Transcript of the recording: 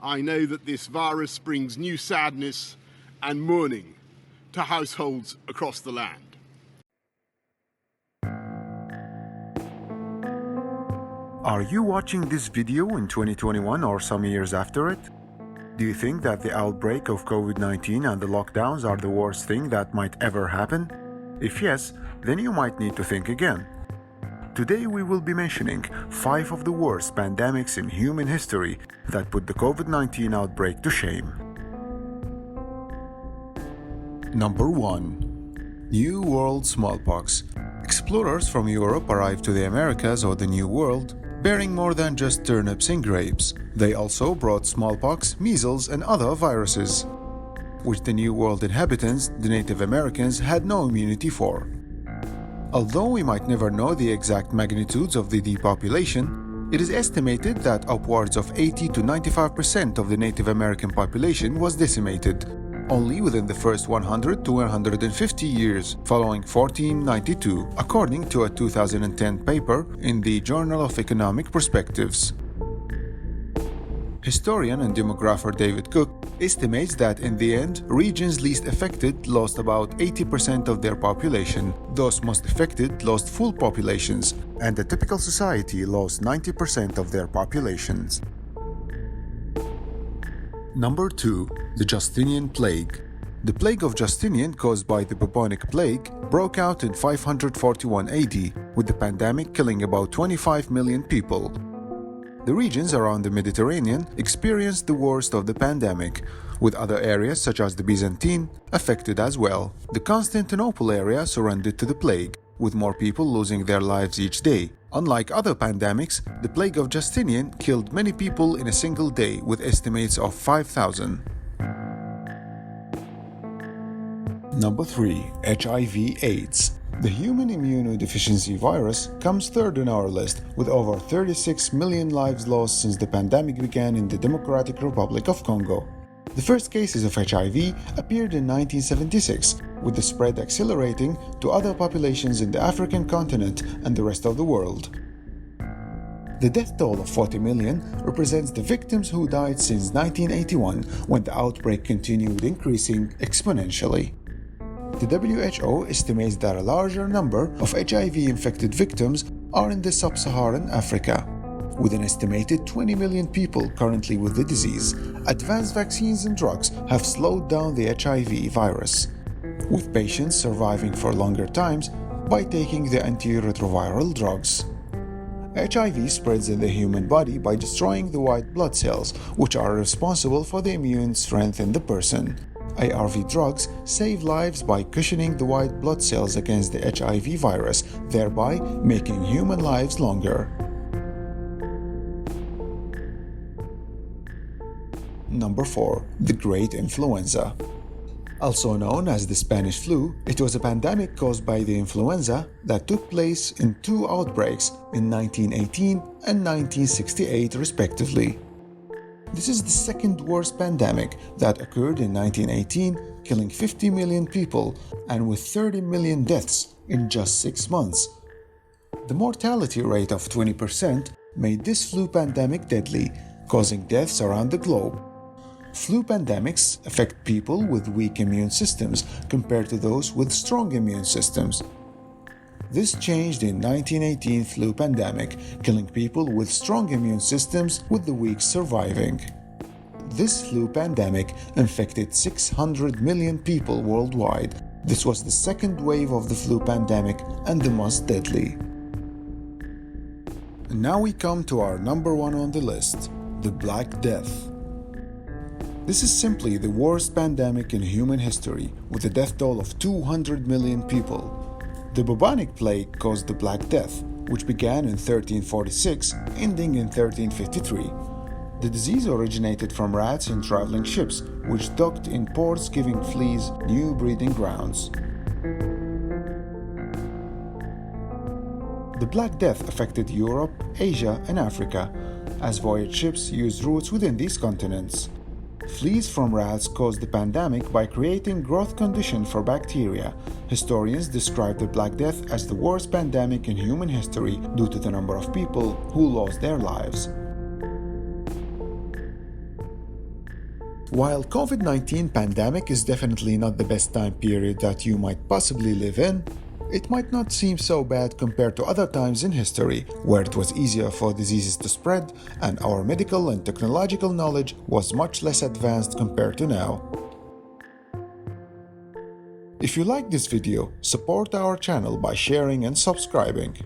I know that this virus brings new sadness and mourning to households across the land. Are you watching this video in 2021 or some years after it? Do you think that the outbreak of COVID-19 and the lockdowns are the worst thing that might ever happen? If yes, then you might need to think again. Today we will be mentioning 5 of the worst pandemics in human history that put the COVID-19 outbreak to shame. Number 1. New World Smallpox. Explorers from Europe arrived to the Americas or the New World bearing more than just turnips and grapes. They also brought smallpox, measles, and other viruses, which the New World inhabitants, the Native Americans, had no immunity for. Although we might never know the exact magnitudes of the depopulation, it is estimated that upwards of 80 to 95% of the Native American population was decimated, only within the first 100 to 150 years following 1492, according to a 2010 paper in the Journal of Economic Perspectives. Historian and demographer David Cook estimates that in the end, regions least affected lost about 80% of their population, those most affected lost full populations, and a typical society lost 90% of their populations. Number 2. The Justinian Plague. The plague of Justinian, caused by the bubonic plague, broke out in 541 AD, with the pandemic killing about 25 million people. The regions around the Mediterranean experienced the worst of the pandemic, with other areas such as the Byzantine affected as well. The Constantinople area surrendered to the plague, with more people losing their lives each day. Unlike other pandemics, the plague of Justinian killed many people in a single day, with estimates of 5,000. Number 3. HIV Aids. The human immunodeficiency virus comes third on our list, with over 36 million lives lost since the pandemic began in the Democratic Republic of Congo. The first cases of HIV appeared in 1976, with the spread accelerating to other populations in the African continent and the rest of the world. The death toll of 40 million represents the victims who died since 1981, when the outbreak continued increasing exponentially. The WHO estimates that a larger number of HIV-infected victims are in the sub-Saharan Africa, with an estimated 20 million people currently with the disease. Advanced vaccines and drugs have slowed down the HIV virus, with patients surviving for longer times by taking the antiretroviral drugs. HIV spreads in the human body by destroying the white blood cells, which are responsible for the immune strength in the person. ARV drugs save lives by cushioning the white blood cells against the HIV virus, thereby making human lives longer. Number 4. The Great Influenza. Also known as the Spanish flu, it was a pandemic caused by the influenza that took place in 2 outbreaks in 1918 and 1968 respectively. This is the second worst pandemic that occurred in 1918, killing 50 million people and with 30 million deaths in just 6 months. The mortality rate of 20% made this flu pandemic deadly, causing deaths around the globe. Flu pandemics affect people with weak immune systems compared to those with strong immune systems. This changed in 1918 flu pandemic, killing people with strong immune systems with the weak surviving. This flu pandemic infected 600 million people worldwide. This was the second wave of the flu pandemic and the most deadly. And now we come to our number 1 on the list, the Black Death. This is simply the worst pandemic in human history, with a death toll of 200 million people. The bubonic plague caused the Black Death, which began in 1346, ending in 1353. The disease originated from rats in traveling ships, which docked in ports, giving fleas new breeding grounds. The Black Death affected Europe, Asia, and Africa, as voyage ships used routes within these continents. Fleas from rats caused the pandemic by creating growth conditions for bacteria. Historians describe the Black Death as the worst pandemic in human history due to the number of people who lost their lives. While COVID-19 pandemic is definitely not the best time period that you might possibly live in, it might not seem so bad compared to other times in history where it was easier for diseases to spread and our medical and technological knowledge was much less advanced compared to now. If you like this video, support our channel by sharing and subscribing.